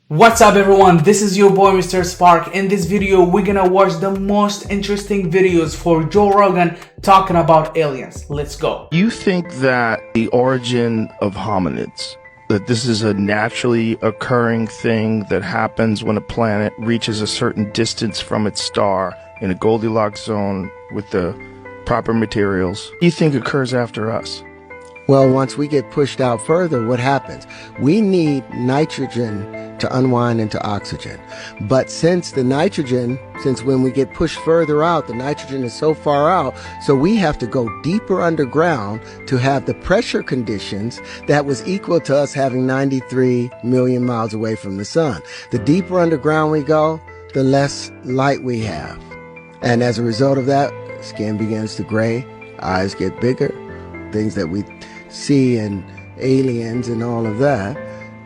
What's up everyone, this is your boy Mr. Spark. In this video we're gonna watch the most interesting videos for Joe Rogan talking about aliens. Let's go. You think that the origin of hominids, that this is a naturally occurring thing that happens when a planet reaches a certain distance from its star in a Goldilocks zone with the proper materials, you think occurs after us? Well, once we get pushed out further, what happens? We need nitrogen to unwind into oxygen. But since when we get pushed further out, the nitrogen is so far out, so we have to go deeper underground to have the pressure conditions that was equal to us having 93 million miles away from the sun. The deeper underground we go, the less light we have. And as a result of that, skin begins to gray, eyes get bigger, things that we see in Aliens and all of that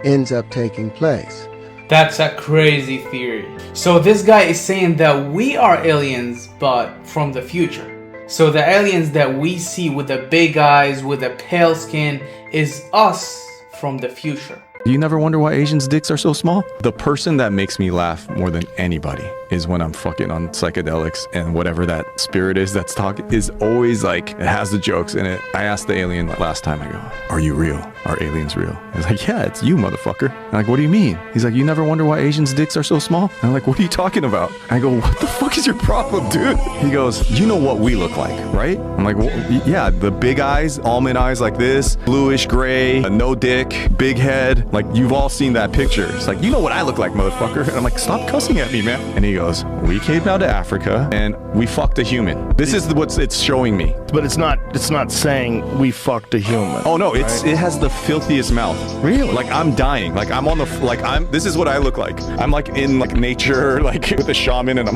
ends up taking place. That's a crazy theory. So this guy is saying that we are aliens but from the future. So the aliens that we see with the big eyes, with the pale skin is us from the future. Do you never wonder why Asians' dicks are so small? The person that makes me laugh more than anybody is when I'm fucking on psychedelics and whatever that spirit is that's talking is always like, it has the jokes in it. I asked the alien last time, I go, are you real? Are aliens real? He's like, yeah, it's you, motherfucker. I'm like, what do you mean? He's like, you never wonder why Asians' dicks are so small? And I'm like, what are you talking about? I go, what the fuck is your problem, dude? He goes, you know what we look like, right? I'm like, well, yeah, the big eyes, almond eyes like this, bluish gray, no dick, big head. Like, you've all seen that picture. It's like, you know what I look like, motherfucker. And I'm like, stop cussing at me, man. And he goes, we came down to Africa and we fucked a human. This is what it's showing me. But it's not saying we fucked a human. Oh no, it has the filthiest mouth. Really? Like I'm dying. Like I'm on the, this is what I look like. I'm like in like nature, like with a shaman and I'm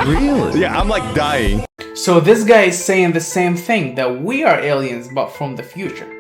Really? Yeah, I'm like dying. So this guy is saying the same thing, that we are aliens but from the future.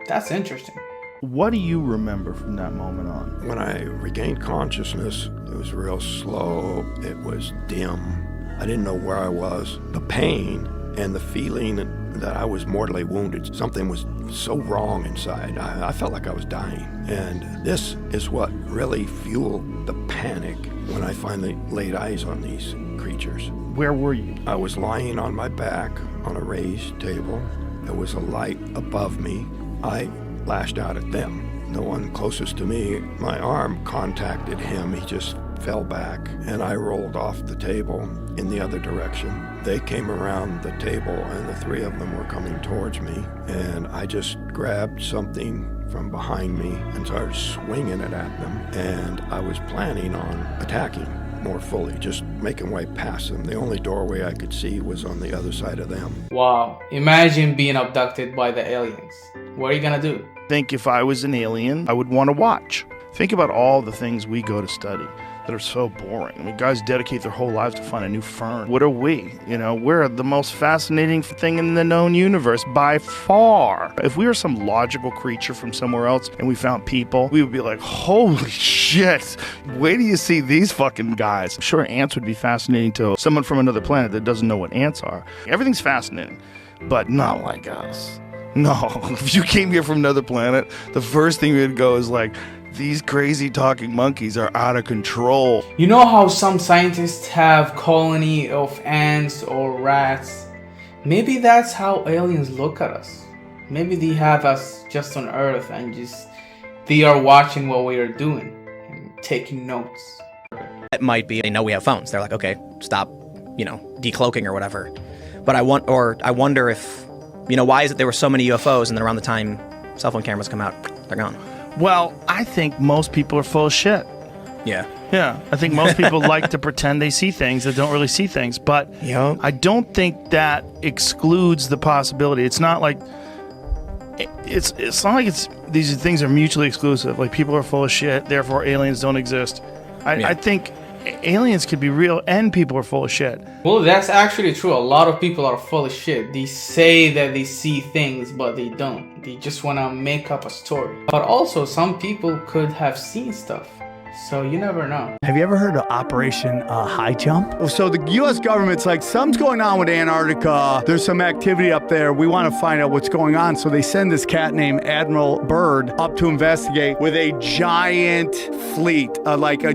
That's interesting. What do you remember from that moment on? When I regained consciousness, it was real slow, it was dim. I didn't know where I was. The pain and the feeling that I was mortally wounded, something was so wrong inside. I felt like I was dying. And this is what really fueled the panic when I finally laid eyes on these creatures. Where were you? I was lying on my back on a raised table. There was a light above me. I lashed out at them. The one closest to me, my arm contacted him. He just fell back and I rolled off the table in the other direction. They came around the table and the three of them were coming towards me, and I just grabbed something from behind me and started swinging it at them, and I was planning on attacking more fully, just making way past them. The only doorway I could see was on the other side of them. Wow, imagine being abducted by the aliens. What are you gonna do? I think if I was an alien, I would want to watch. Think about all the things we go to study that are so boring. I mean, guys dedicate their whole lives to find a new fern. What are we? You know, we're the most fascinating thing in the known universe by far. If we were some logical creature from somewhere else and we found people, we would be like, holy shit, wait till you see these fucking guys. I'm sure ants would be fascinating to someone from another planet that doesn't know what ants are. Everything's fascinating, but not like us. No, if you came here from another planet, the first thing we'd go is like, these crazy talking monkeys are out of control. You know how some scientists have colony of ants or rats? Maybe that's how aliens look at us. Maybe they have us just on Earth and just they are watching what we are doing and taking notes. It might be they know we have phones. They're like, okay, stop, decloaking or whatever. But I wonder if, why is it there were so many UFOs and then around the time cell phone cameras come out, they're gone. Well, I think most people are full of shit. Yeah. Yeah, I think most people like to pretend they see things that don't really see things, but Yep. I don't think that excludes the possibility. It's not like these things are mutually exclusive. Like people are full of shit, therefore aliens don't exist. I think aliens could be real and people are full of shit. Well, that's actually true. A lot of people are full of shit. They say that they see things, but they don't. They just want to make up a story. But also, some people could have seen stuff. So you never know. Have you ever heard of Operation High Jump? So the U.S. government's like, something's going on with Antarctica. There's some activity up there. We want to find out what's going on. So they send this cat named Admiral Byrd up to investigate with a giant fleet,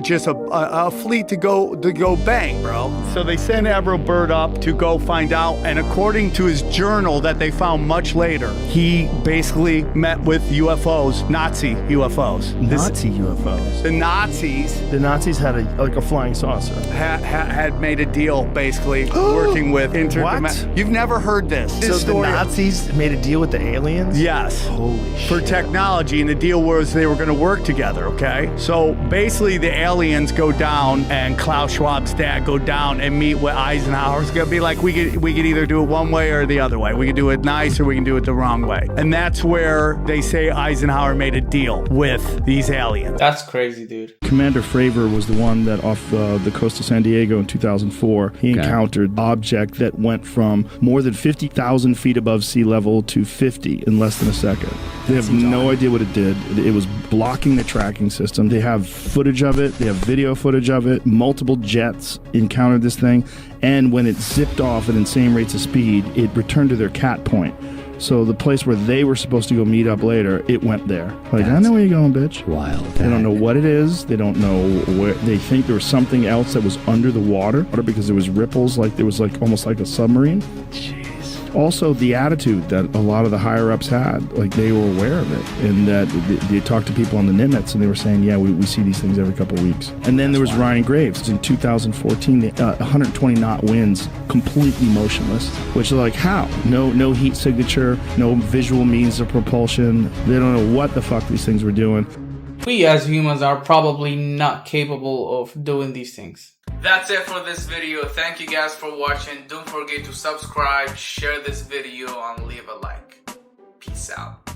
just a fleet to go bang, bro. So they send Admiral Byrd up to go find out. And according to his journal that they found much later, he basically met with UFOs, Nazi UFOs. Nazi UFOs. The Nazis had a flying saucer. had made a deal, basically, working with What? You've never heard this. So the Nazis made a deal with the aliens? Yes. Holy shit. For technology, and the deal was they were going to work together, okay? So basically the aliens go down and Klaus Schwab's dad go down and meet with Eisenhower. It's going to be like, we could either do it one way or the other way. We can do it nice or we can do it the wrong way. And that's where they say Eisenhower made a deal with these aliens. That's crazy, dude. Commander Fravor was the one that off the coast of San Diego in 2004, he encountered an object that went from more than 50,000 feet above sea level to 50 in less than a second. They have no idea what it did. It was blocking the tracking system. They have footage of it. They have video footage of it. Multiple jets encountered this thing. And when it zipped off at insane rates of speed, it returned to their cat point. So the place where they were supposed to go meet up later, it went there. Like, I know where you're going, bitch. Wild. They don't know what it is. They don't know where. They think there was something else that was under the water because there was ripples, like there was almost like a submarine. Jeez. Also, the attitude that a lot of the higher-ups had, like they were aware of it, and that they talked to people on the Nimitz, and they were saying, yeah, we see these things every couple of weeks. And then there was Ryan Graves. In 2014, 120-knot winds, completely motionless, which is like, how? No heat signature, no visual means of propulsion. They don't know what the fuck these things were doing. We as humans are probably not capable of doing these things. That's it for this video. Thank you guys for watching. Don't forget to subscribe, share this video, and leave a like. Peace out.